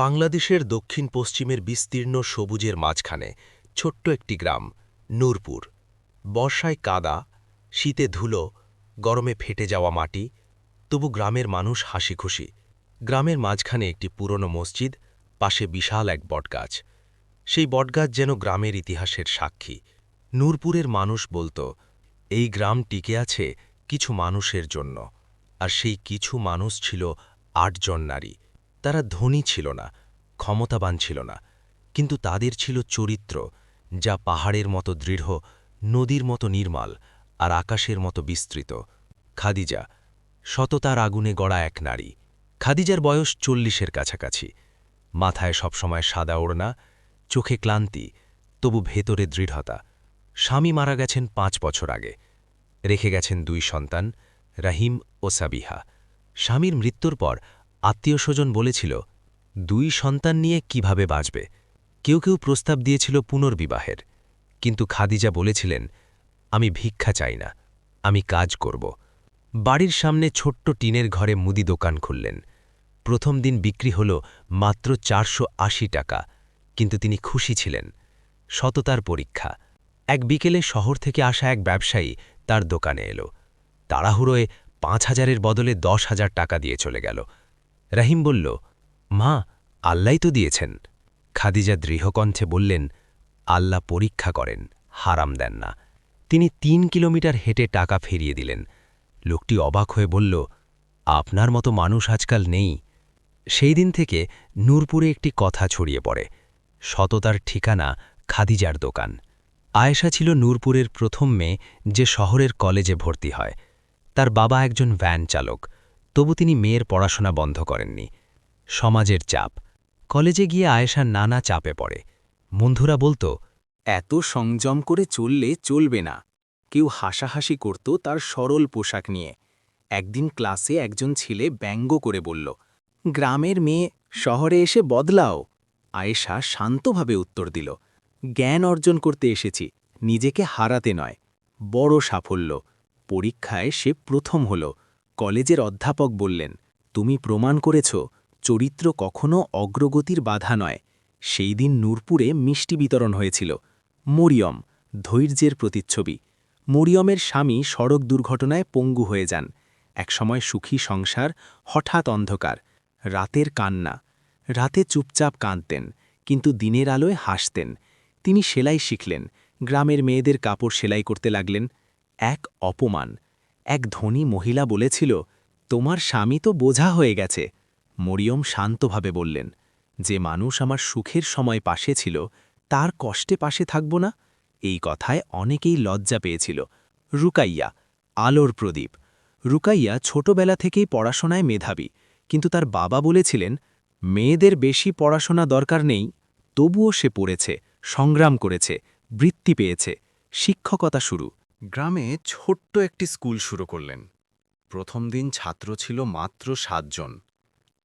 বাংলাদেশের দক্ষিণ পশ্চিমের বিস্তীর্ণ সবুজের মাঝখানে ছোট্ট একটি গ্রাম নূরপুর। বর্ষায় কাদা, শীতে ধুলো, গরমে ফেটে যাওয়া মাটি, তবু গ্রামের মানুষ হাসিখুশি। গ্রামের মাঝখানে একটি পুরনো মসজিদ, পাশে বিশাল এক বটগাছ। সেই বটগাছ যেন গ্রামের ইতিহাসের সাক্ষী। নূরপুরের মানুষ বলত, এই গ্রাম টিকে আছে কিছু মানুষের জন্য। আর সেই কিছু মানুষ ছিল ৮ জন নারী। তারা ধনী ছিল না, ক্ষমতাবান ছিল না, কিন্তু তাদের ছিল চরিত্র, যা পাহাড়ের মতো দৃঢ়, নদীর মতো নির্মল, আর আকাশের মতো বিস্তৃত। খাদিজা, সততার আগুনে গড়া এক নারী। খাদিজার বয়স ৪০-এর কাছাকাছি। মাথায় সবসময় সাদা ওড়না, চোখে ক্লান্তি, তবু ভেতরে দৃঢ়তা। স্বামী মারা গেছেন ৫ বছর আগে। রেখে গেছেন ২ সন্তান, রাহিম ও সাবিহা। স্বামীর মৃত্যুর পর আত্মীয়স্বজন বলেছিল, ২ সন্তান নিয়ে কিভাবে বাঁচবে। কেউ কেউ প্রস্তাব দিয়েছিল পুনর্বিবাহের, কিন্তু খাদিজা বলেছিলেন, আমি ভিক্ষা চাই না, আমি কাজ করব। বাড়ির সামনে ছোট্ট টিনের ঘরে মুদি দোকান খুললেন। প্রথম দিন বিক্রি হল মাত্র ৪৮০ টাকা, কিন্তু তিনি খুশি ছিলেন। সততার পরীক্ষা। এক বিকেলে শহর থেকে আসা এক ব্যবসায়ী তার দোকানে এলো। তাড়াহুড়োয় ৫,০০০-এর বদলে ১০,০০০ টাকা দিয়ে চলে গেল। রাহিম বলল, মা, আল্লাই তো দিয়েছেন। খাদিজা দৃঢ়কণ্ঠে বললেন, আল্লাহ পরীক্ষা করেন, হারাম দেন না। তিনি ৩ কিলোমিটার হেঁটে টাকা ফিরিয়ে দিলেন। লোকটি অবাক হয়ে বলল, আপনার মতো মানুষ আজকাল নেই। সেই দিন থেকে নূরপুরে একটি কথা ছড়িয়ে পড়ে, সততার ঠিকানা খাদিজার দোকান। আয়েশা ছিল নূরপুরের প্রথম মেয়ে যে শহরের কলেজে ভর্তি হয়। তার বাবা একজন ভ্যান চালক, তবু তিনি মেয়ের পড়াশোনা বন্ধ করেননি। সমাজের চাপ। কলেজে গিয়ে আয়েশা নানা চাপে পড়ে। বন্ধুরা বলত, এত সংযম করে চললে চলবে না। কেউ হাসাহাসি করত তার সরল পোশাক নিয়ে। একদিন ক্লাসে একজন ছেলে ব্যঙ্গ করে বলল, গ্রামের মেয়ে, শহরে এসে বদলাও। আয়েশা শান্তভাবে উত্তর দিল, জ্ঞান অর্জন করতে এসেছি, নিজেকে হারাতে নয়। বড় সাফল্য। পরীক্ষায় সে প্রথম হল। কলেজের অধ্যাপক বললেন, তুমি প্রমাণ করেছ চরিত্র কখনো অগ্রগতির বাধা নয়। সেই দিন নূরপুরে মিষ্টি বিতরণ হয়েছিল। মরিয়ম, ধৈর্যের প্রতিচ্ছবি। মরিয়মের স্বামী সড়ক দুর্ঘটনায় পঙ্গু হয়ে যান। একসময় সুখী সংসার, হঠাৎ অন্ধকার। রাতের কান্না। রাতে চুপচাপ কাঁদতেন, কিন্তু দিনের আলোয় হাসতেন। তিনি সেলাই শিখলেন, গ্রামের মেয়েদের কাপড় সেলাই করতে লাগলেন। এক অপমান। এক ধনী মহিলা বলেছিল, তোমার স্বামী তো বোঝা হয়ে গেছে। মরিয়ম শান্তভাবে বললেন, যে মানুষ আমার সুখের সময় পাশে ছিল, তার কষ্টে পাশে থাকব না? এই কথায় অনেকেই লজ্জা পেয়েছিল। রুকাইয়া, আলোর প্রদীপ। রুকাইয়া ছোটবেলা থেকেই পড়াশোনায় মেধাবী, কিন্তু তার বাবা বলেছিলেন, মেয়েদের বেশি পড়াশোনা দরকার নেই। তবুও সে পড়েছে, সংগ্রাম করেছে, বৃত্তি পেয়েছে। শিক্ষকতা শুরু। গ্রামে ছোট্ট একটি স্কুল শুরু করলেন। প্রথম দিন ছাত্র ছিল মাত্র ৭ জন।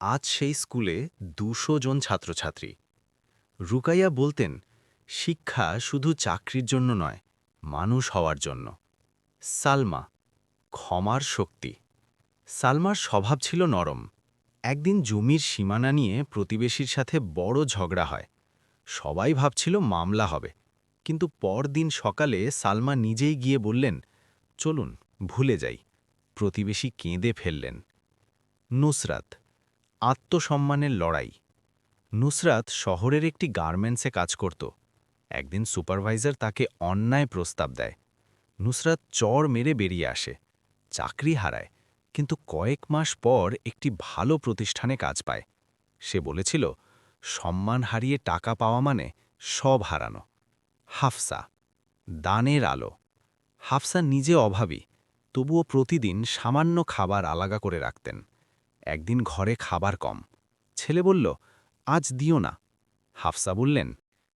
আজ সেই স্কুলে ২০০ জন ছাত্রছাত্রী। রুকাইয়া বলতেন, শিক্ষা শুধু চাকরির জন্য নয়, মানুষ হওয়ার জন্য। সালমা, ক্ষমার শক্তি। সালমার স্বভাব ছিল নরম। একদিন জমির সীমানা নিয়ে প্রতিবেশীর সাথে বড় ঝগড়া হয়। সবাই ভাবছিল মামলা হবে, কিন্তু পরদিন সকালে সালমা নিজেই গিয়ে বললেন, চলুন ভুলে যাই। প্রতিবেশী কেঁদে ফেললেন। নুসরাত, আত্মসম্মানের লড়াই। নুসরাত শহরের একটি গার্মেন্টসে কাজ করত। একদিন সুপারভাইজার তাকে অন্যায় প্রস্তাব দেয়। নুসরাত চড় মেরে বেরিয়ে আসে, চাকরি হারায়, কিন্তু কয়েক মাস পর একটি ভালো প্রতিষ্ঠানে কাজ পায়। সে বলেছিল, সম্মান হারিয়ে টাকা পাওয়া মানে সব হারানো। হাফসা, দানের আলো। হাফসা নিজে অভাবী, তবুও প্রতিদিন সামান্য খাবার আলাদা করে রাখতেন। একদিন ঘরে খাবার কম। ছেলে বলল, আজ দিও না। হাফসা বললেন,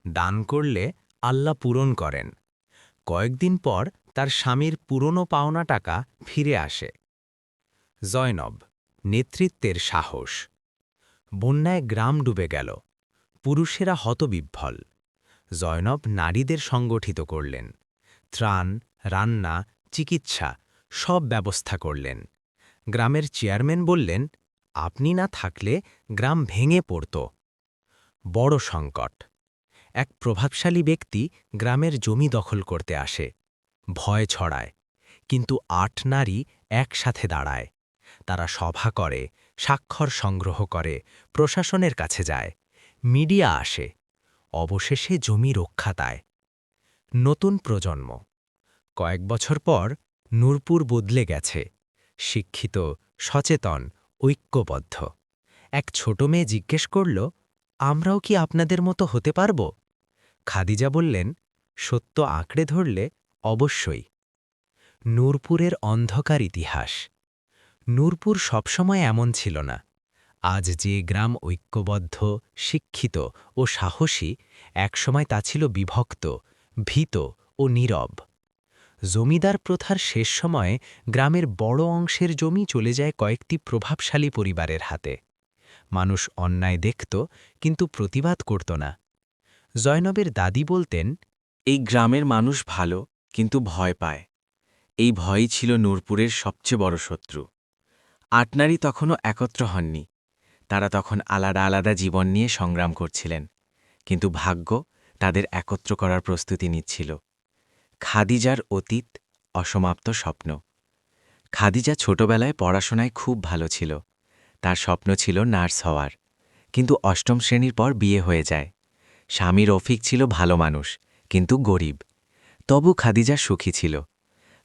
দান করলে আল্লাহ পূরণ করেন। কয়েকদিন পর তার স্বামীর পুরনো পাওনা টাকা ফিরে আসে। জয়নব, নেতৃত্বের সাহস। বন্যায় গ্রাম ডুবে গেল। পুরুষেরা হতবিহ্বল। জয়নব নারীদের সংগঠিত করলেন। ত্রাণ, রান্না, চিকিৎসা সব ব্যবস্থা করলেন। গ্রামের চেয়ারম্যান বললেন, আপনি না থাকলে গ্রাম ভেঙে পড়ত। বড় সংকট। এক প্রভাবশালী ব্যক্তি গ্রামের জমি দখল করতে আসে। ভয় ছড়ায়, কিন্তু ৮ নারী একসাথে দাঁড়ায়। তারা সভা করে, স্বাক্ষর সংগ্রহ করে, প্রশাসনের কাছে যায়, মিডিয়া আসে। অবশেষে জমি রক্ষা পায়। নতুন প্রজন্ম। কয়েক বছর পর নূরপুর বদলে গেছে। শিক্ষিত, সচেতন, ঐক্যবদ্ধ। এক ছোট মেয়ে জিজ্ঞেস করল, আমরাও কি আপনাদের মতো হতে পারব? খাদিজা বললেন, সত্য আঁকড়ে ধরলে অবশ্যই। নূরপুরের অন্ধকার ইতিহাস। নূরপুর সবসময় এমন ছিল না। আজ যে গ্রাম ঐক্যবদ্ধ, শিক্ষিত ও সাহসী, একসময় তা ছিল বিভক্ত, ভীত ও নীরব। জমিদার প্রথার শেষ সময়ে গ্রামের বড় অংশের জমি চলে যায় কয়েকটি প্রভাবশালী পরিবারের হাতে। মানুষ অন্যায় দেখত, কিন্তু প্রতিবাদ করত না। জয়নবের দাদি বলতেন, এই গ্রামের মানুষ ভালো, কিন্তু ভয় পায়। এই ভয়ই ছিল নূরপুরের সবচেয়ে বড় শত্রু। ৮ নারী তখনও একত্র হননি। তারা তখন আলাদা আলাদা জীবন নিয়ে সংগ্রাম করছিলেন, কিন্তু ভাগ্য তাদের একত্র করার প্রস্তুতি নিচ্ছিল। খাদিজার অতীত, অসমাপ্ত স্বপ্ন। খাদিজা ছোটবেলায় পড়াশোনায় খুব ভালো ছিল। তার স্বপ্ন ছিল নার্স হওয়ার, কিন্তু ৮ম শ্রেণীর পর বিয়ে হয়ে যায়। স্বামী রফিক ছিল ভালো মানুষ, কিন্তু গরিব। তবু খাদিজা সুখী ছিল।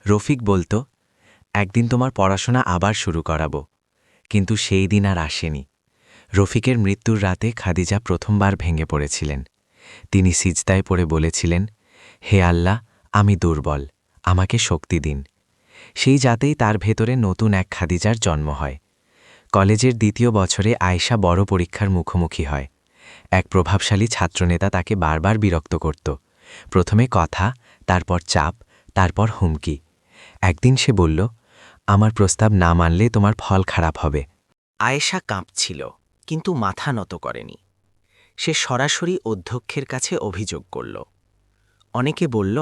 রফিক বলত, একদিন তোমার পড়াশোনা আবার শুরু করাব। কিন্তু সেই দিন আর আসেনি। রফিকের মৃত্যুর রাতে খাদিজা প্রথমবার ভেঙে পড়েছিলেন। তিনি সিজদায় পড়ে বলেছিলেন, হে আল্লাহ, আমি দুর্বল, আমাকে শক্তি দিন। সেই রাতেই তার ভেতরে নতুন এক খাদিজার জন্ম হয়। কলেজের ২য় বছরে আয়েশা বড় পরীক্ষার মুখোমুখি হয়। এক প্রভাবশালী ছাত্রনেতা তাকে বারবার বিরক্ত করত। প্রথমে কথা, তারপর চাপ, তারপর হুমকি। একদিন সে বলল, আমার প্রস্তাব না মানলে তোমার ফল খারাপ হবে। আয়েশা কাঁপছিল, কিন্তু মাথা নত করেনি। সে সরাসরি অধ্যক্ষের কাছে অভিযোগ করল। অনেকে বলল,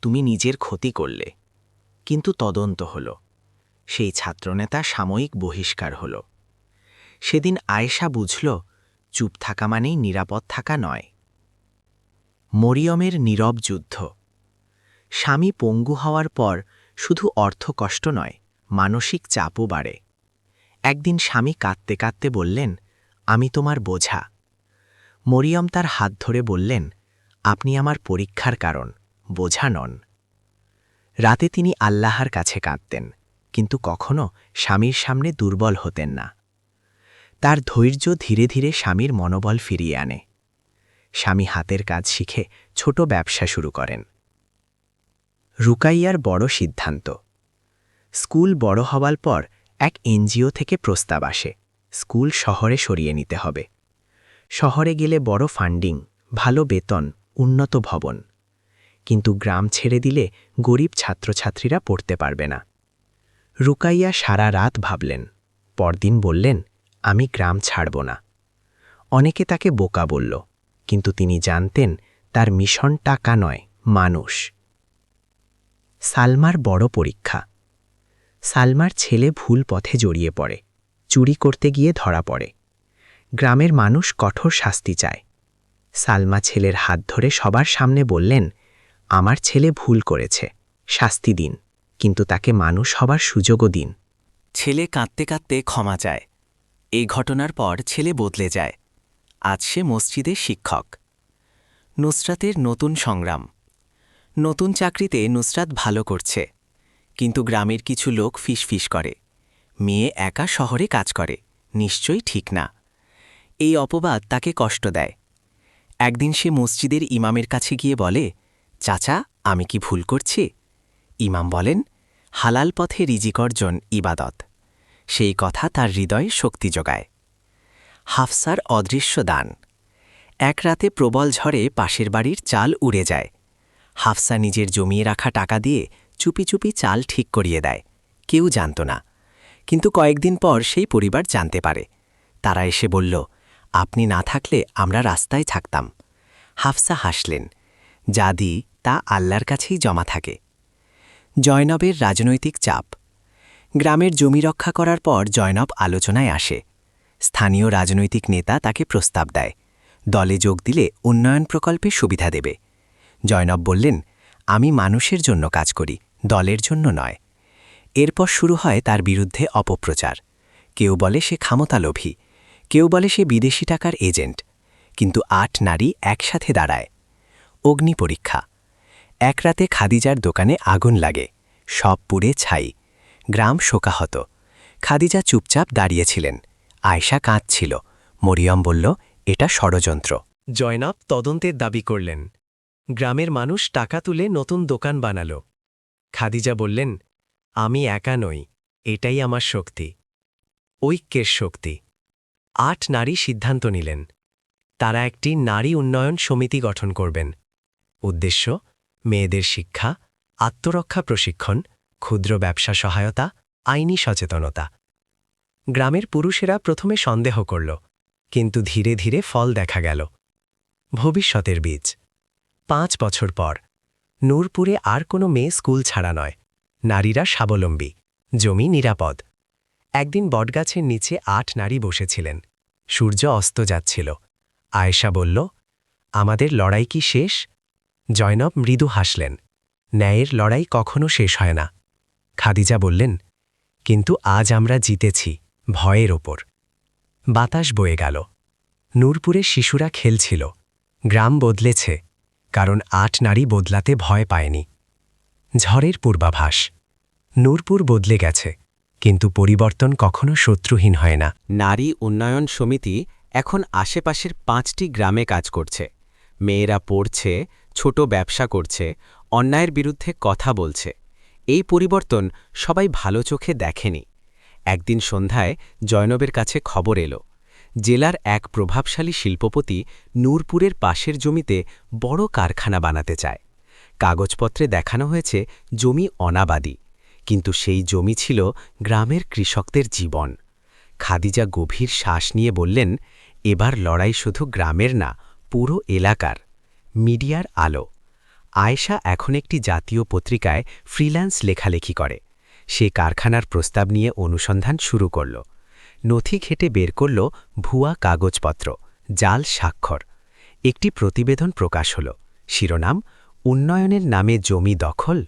তুমি নিজের ক্ষতি করলে। কিন্তু তদন্ত হল। সেই ছাত্রনেতা সাময়িক বহিষ্কার হল। সেদিন আয়েশা বুঝল, চুপ থাকা মানেই নিরাপদ থাকা নয়। মরিয়মের নীরব যুদ্ধ। স্বামী পঙ্গু হওয়ার পর শুধু অর্থকষ্ট নয়, মানসিক চাপও বাড়ে। একদিন স্বামী কাঁদতে কাঁদতে বললেন, আমি তোমার বোঝা। মরিয়ম তার হাত ধরে বললেন, আপনি আমার পরীক্ষার কারণ, বোঝা নন। রাতে তিনি আল্লাহর কাছে কাঁদতেন, কিন্তু কখনো স্বামীর সামনে দুর্বল হতেন না। তার ধৈর্য ধীরে ধীরে স্বামীর মনোবল ফিরিয়ে আনে। স্বামী হাতের কাজ শিখে ছোট ব্যবসা শুরু করেন। রুকাইয়ার বড় সিদ্ধান্ত। স্কুল বড় হওয়ার পর এক এনজিও থেকে প্রস্তাব আসে, স্কুল শহরে সরিয়ে নিতে হবে। শহরে গেলে বড় ফান্ডিং, ভালো বেতন, উন্নত ভবন। কিন্তু গ্রাম ছেড়ে দিলে গরিব ছাত্রছাত্রীরা পড়তে পারবে না। রুকাইয়া সারা রাত ভাবলেন, পরদিন বললেন, আমি গ্রাম ছাড়ব না। অনেকে তাকে বোকা বলল, কিন্তু তিনি জানতেন তার মিশন টাকা নয়, মানুষ। সালমার বড় পরীক্ষা। সালমার ছেলে ভুল পথে জড়িয়ে পড়ে, চুরি করতে গিয়ে ধরা পড়ে। গ্রামের মানুষ কঠোর শাস্তি চায়। সালমা ছেলের হাত ধরে সবার সামনে বললেন, আমার ছেলে ভুল করেছে, শাস্তি দিন, কিন্তু তাকে মানুষ হবার সুযোগও দিন। ছেলে কাঁদতে কাঁদতে ক্ষমা চায়। এই ঘটনার পর ছেলে বদলে যায়। আজ সে মসজিদে শিক্ষক। নুসরাতের নতুন সংগ্রাম। নতুন চাকরিতে নুসরাত ভালো করছে, কিন্তু গ্রামের কিছু লোক ফিসফিস করে, মেয়ে একা শহরে কাজ করে, নিশ্চয়ই ঠিক না। এই অপবাদ তাকে কষ্ট দেয়। একদিন সে মসজিদের ইমামের কাছে গিয়ে বলে, চাচা, আমি কি ভুল করছি? ইমাম বলেন, হালাল পথে রিজিক অর্জন ইবাদত। সেই কথা তার হৃদয়ে শক্তি যোগায়। হাফসার অদৃশ্য দান। এক রাতে প্রবল ঝড়ে পাশের বাড়ির চাল উড়ে যায়। হাফসা নিজের জমিয়ে রাখা টাকা দিয়ে চুপি চুপি চাল ঠিক করিয়ে দেয়। কেউ জানত না, কিন্তু কয়েকদিন পর সেই পরিবার জানতে পারে। তারা এসে বলল, আপনি না থাকলে আমরা রাস্তায় থাকতাম। হাফসা হাসলেন, যা দিই তা আল্লাহর কাছেই জমা থাকে। জয়নবের রাজনৈতিক চাপ। গ্রামের জমি রক্ষা করার পর জয়নব আলোচনায় আসে। স্থানীয় রাজনৈতিক নেতা তাকে প্রস্তাব দেয়, দলে যোগ দিলে উন্নয়ন প্রকল্পে সুবিধা দেবে। জয়নব বললেন, আমি মানুষের জন্য কাজ করি, দলের জন্য নয়। এরপর শুরু হয় তার বিরুদ্ধে অপপ্রচার। কেউ বলে সে ক্ষমতালোভী, কেউ বলে সে বিদেশি টাকার এজেন্ট। কিন্তু ৮ নারী একসাথে দাঁড়ায়। অগ্নি পরীক্ষা। এক রাতে খাদিজার দোকানে আগুন লাগে, সব পুড়ে ছাই। গ্রাম শোকাহত। খাদিজা চুপচাপ দাঁড়িয়েছিলেন। আয়শা কাঁদছিল। মরিয়ম বলল, এটা ষড়যন্ত্র। জয়নাব তদন্তের দাবি করলেন। গ্রামের মানুষ টাকা তুলে নতুন দোকান বানাল। খাদিজা বললেন, আমি একা নই, এটাই আমার শক্তি, ঐক্যের শক্তি। ৮ নারী সিদ্ধান্ত নিলেন। তারা একটি নারী উন্নয়ন সমিতি গঠন করবেন। উদ্দেশ্য, মেয়েদের শিক্ষা, আত্মরক্ষা প্রশিক্ষণ, ক্ষুদ্র ব্যবসা সহায়তা, আইনি সচেতনতা। গ্রামের পুরুষেরা প্রথমে সন্দেহ করল, কিন্তু ধীরে ধীরে ফল দেখা গেল। ভবিষ্যতের বীজ। ৫ বছর পর নূরপুরে আর কোনো মেয়ে স্কুল ছাড়া নয়। নারীরা স্বাবলম্বী, জমি নিরাপদ। একদিন বটগাছের নিচে ৮ নারী বসেছিলেন। সূর্য অস্ত যাচ্ছিল। আয়েশা বলল, আমাদের লড়াই কি শেষ? জয়নব মৃদু হাসলেন। ন্যায়ের লড়াই কখনো শেষ হয় না। খাদিজা বললেন, কিন্তু আজ আমরা জিতেছি, ভয়ের ওপর। বাতাস বয়ে গেল। নূরপুরে শিশুরা খেলছিল। গ্রাম বদলেছে, কারণ ৮ নারী বদলাতে ভয় পায়নি। ঝড়ের পূর্বাভাস। নূরপুর বদলে গেছে, কিন্তু পরিবর্তন কখনো শত্রুহীন হয় না। নারী উন্নয়ন সমিতি এখন আশেপাশের ৫টি গ্রামে কাজ করছে। মেয়েরা পড়ছে, ছোট ব্যবসা করছে, অন্যায়ের বিরুদ্ধে কথা বলছে। এই পরিবর্তন সবাই ভালো চোখে দেখেনি। একদিন সন্ধ্যায় জয়নবের কাছে খবর এলো, জেলার এক প্রভাবশালী শিল্পপতি নূরপুরের পাশের জমিতে বড় কারখানা বানাতে চায়। কাগজপত্রে দেখানো হয়েছে জমি অনাবাদি, কিন্তু সেই জমি ছিল গ্রামের কৃষকদের জীবন। খাদিজা গভীর শ্বাস নিয়ে বললেন, এবার লড়াই শুধু গ্রামের না, পুরো এলাকার। মিডিয়ার আলো। আয়েশা এখন একটি জাতীয় পত্রিকায় ফ্রিল্যান্স লেখালেখি করে। সে কারখানার প্রস্তাব নিয়ে অনুসন্ধান শুরু করল। নথি ঘেটে বের করল ভুয়া কাগজপত্র, জাল স্বাক্ষর। একটি প্রতিবেদন প্রকাশ হল। শিরোনাম, উন্নয়নের নামে জমি দখল।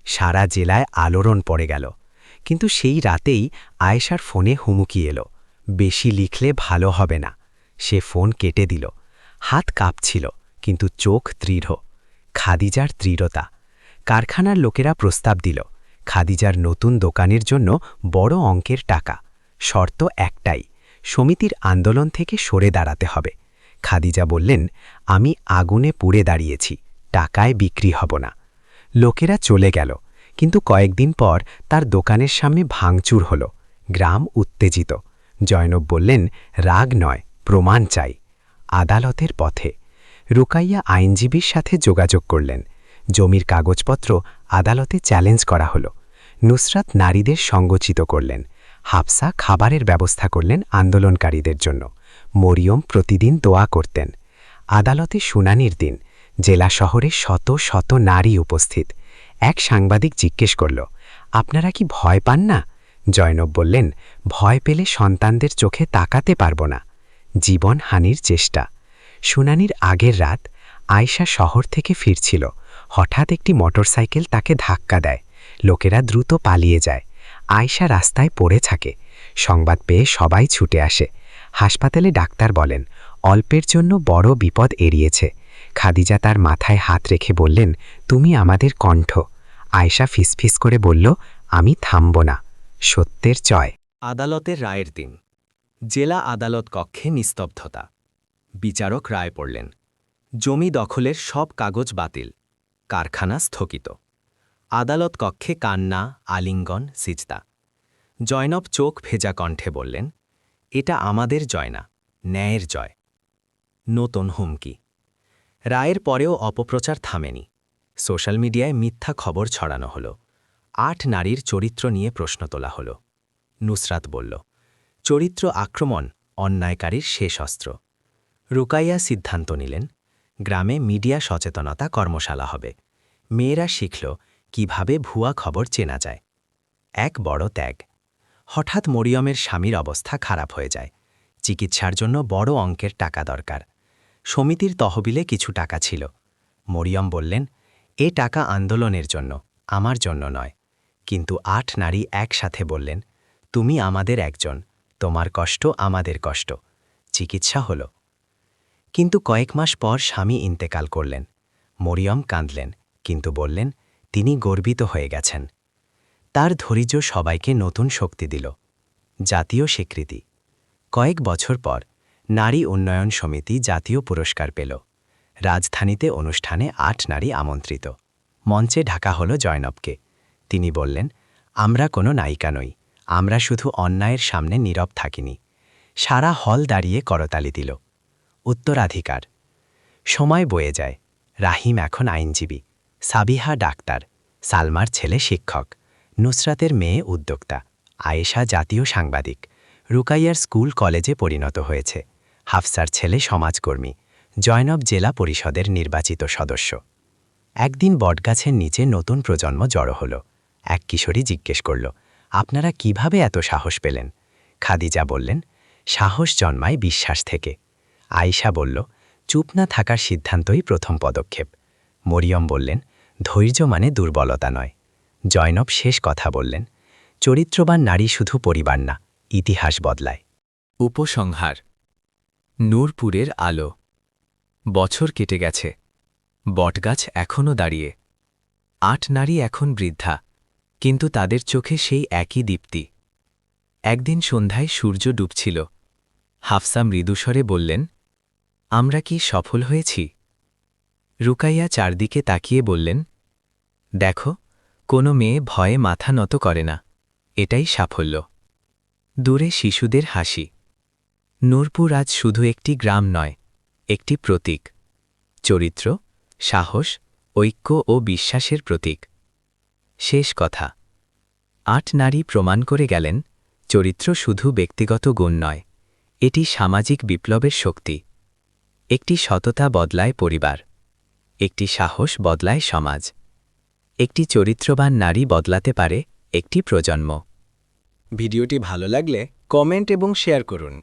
সারা জেলায় আলোড়ন পড়ে গেল। কিন্তু সেই রাতেই আয়েশার ফোনে হুমকি এলো, বেশি লিখলে ভালো হবে না। সে ফোন কেটে দিল। হাত কাঁপছিল, কিন্তু চোখ দৃঢ়। খাদিজার দৃঢ়তা। কারখানার লোকেরা প্রস্তাব দিল, খাদিজার নতুন দোকানের জন্য বড় অঙ্কের টাকা। শর্ত একটাই, সমিতির আন্দোলন থেকে সরে দাঁড়াতে হবে। খাদিজা বললেন, আমি আগুনে পুড়ে দাঁড়িয়েছি, টাকায় বিক্রি হব না। লোকেরা চলে গেল, কিন্তু কয়েকদিন পর তার দোকানের সামনে ভাঙচুর হল। গ্রাম উত্তেজিত। জয়নব বললেন, রাগ নয়, প্রমাণ চাই। আদালতের পথে। রুকাইয়া আইনজীবীর সাথে যোগাযোগ করলেন। জমির কাগজপত্র আদালতে চ্যালেঞ্জ করা হল। নুসরাত নারীদের সঙ্গচিত করলেন। হাফসা খাবারের ব্যবস্থা করলেন আন্দোলনকারীদের জন্য। মরিয়ম প্রতিদিন দোয়া করতেন। আদালতে শুনানির দিন। জেলা শহরে শত শত নারী উপস্থিত। এক সাংবাদিক জিজ্ঞেস করল, আপনারা কি ভয় পান না? জয়নব বললেন, ভয় পেলে সন্তানদের চোখে তাকাতে পারব না। জীবনহানির চেষ্টা। শুনানির আগের রাত আয়েশা শহর থেকে ফিরছিল। হঠাৎ একটি মোটরসাইকেল তাকে ধাক্কা দেয়। লোকেরা দ্রুত পালিয়ে যায়। আয়েশা রাস্তায় পড়ে থাকে। সংবাদ পেয়ে সবাই ছুটে আসে। হাসপাতালে ডাক্তার বলেন, অল্পের জন্য বড় বিপদ এড়িয়েছে। খাদিজা তার মাথায় হাত রেখে বললেন, তুমি আমাদের কণ্ঠ। আয়েশা ফিসফিস করে বলল, আমি থামব না। সত্যের জয়। আদালতের রায়ের দিন। জেলা আদালত কক্ষে নিস্তব্ধতা। বিচারক রায় পড়লেন, জমি দখলের সব কাগজ বাতিল, কারখানা স্থগিত। আদালত কক্ষে কান্না, আলিঙ্গন, সিজদা। জয়নব চোখ ভেজা কণ্ঠে বললেন, এটা আমাদের জয় না, ন্যায়ের জয়। নতুন হুমকি। রায়ের পরেও অপপ্রচার থামেনি। সোশ্যাল মিডিয়ায় মিথ্যা খবর ছড়ানো হল। ৮ নারীর চরিত্র নিয়ে প্রশ্ন তোলা হল। নুসরাত বলল, চরিত্র আক্রমণ অন্যায়কারীর শেষ অস্ত্র। রুকাইয়া সিদ্ধান্ত নিলেন, গ্রামে মিডিয়া সচেতনতা কর্মশালা হবে। মেয়েরা শিখল কিভাবে ভুয়া খবর চেনা যায়। এক বড় ত্যাগ। হঠাৎ মরিয়মের স্বামীর অবস্থা খারাপ হয়ে যায়। চিকিৎসার জন্য বড় অঙ্কের টাকা দরকার। সমিতির তহবিলে কিছু টাকা ছিল। মরিয়ম বললেন, এ টাকা আন্দোলনের জন্য, আমার জন্য নয়। কিন্তু 8 নারী একসাথে বললেন, তুমি আমাদের একজন, তোমার কষ্ট আমাদের কষ্ট। চিকিৎসা হল। কিন্তু কয়েক মাস পর স্বামী ইন্তেকাল করলেন। মরিয়ম কাঁদলেন, কিন্তু বললেন, তিনি গর্বিত হয়ে গেছেন। তার ধৈর্য সবাইকে নতুন শক্তি দিল। জাতীয় স্বীকৃতি। কয়েক বছর পর নারী উন্নয়ন সমিতি জাতীয় পুরস্কার পেল। রাজধানীতে অনুষ্ঠানে 8 নারী আমন্ত্রিত। মঞ্চে ঢাকা হল জয়নবকে। তিনি বললেন, আমরা কোনো নায়িকা নই, আমরা শুধু অন্যায়ের সামনে নীরব থাকিনি। সারা হল দাঁড়িয়ে করতালি দিল। উত্তরাধিকার। সময় বয়ে যায়। রাহিম এখন আইনজীবী, সাবিহা ডাক্তার, সালমার ছেলে শিক্ষক, নুসরাতের মেয়ে উদ্যোক্তা, আয়েশা জাতীয় সাংবাদিক, রুকাইয়ার স্কুল কলেজে পরিণত হয়েছে, হাফসার ছেলে সমাজকর্মী, জয়নব জেলা পরিষদের নির্বাচিত সদস্য। একদিন বটগাছের নিচে নতুন প্রজন্ম জড়ো হল। এক কিশোরী জিজ্ঞেস করল, আপনারা কিভাবে এত সাহস পেলেন? খাদিজা বললেন, সাহস জন্মায় বিশ্বাস থেকে। আয়েশা বলল, চুপ না থাকার সিদ্ধান্তই প্রথম পদক্ষেপ। মরিয়ম বললেন, ধৈর্য মানে দুর্বলতা নয়। জয়নব শেষ কথা বললেন, চরিত্রবান নারী শুধু পরিবার না, ইতিহাস বদলায়। উপসংহার। নূরপুরের আলো। বছর কেটে গেছে, বটগাছ এখনও দাঁড়িয়ে। 8 নারী এখন বৃদ্ধা, কিন্তু তাদের চোখে সেই একই দীপ্তি। একদিন সন্ধ্যায় সূর্য ডুবছিল। হাফসা মৃদুস্বরে বললেন, আমরা কি সফল হয়েছি? রুকাইয়া চারদিকে তাকিয়ে বললেন, দেখো, কোনো মেয়ে ভয়ে মাথা নত করে না, এটাই সাফল্য। দূরে শিশুদের হাসি। নূরপুর আজ শুধু একটি গ্রাম নয়, একটি প্রতীক। চরিত্র, সাহস, ঐক্য ও বিশ্বাসের প্রতীক। শেষ কথা। 8 নারী প্রমাণ করে গেলেন, চরিত্র শুধু ব্যক্তিগত গুণ নয়, এটি সামাজিক বিপ্লবের শক্তি। একটি সততা বদলায় পরিবার, একটি সাহস বদলায় সমাজ, একটি চরিত্রবান নারী বদলাতে পারে একটি প্রজন্ম। ভিডিওটি ভালো লাগলে কমেন্ট এবং শেয়ার করুন।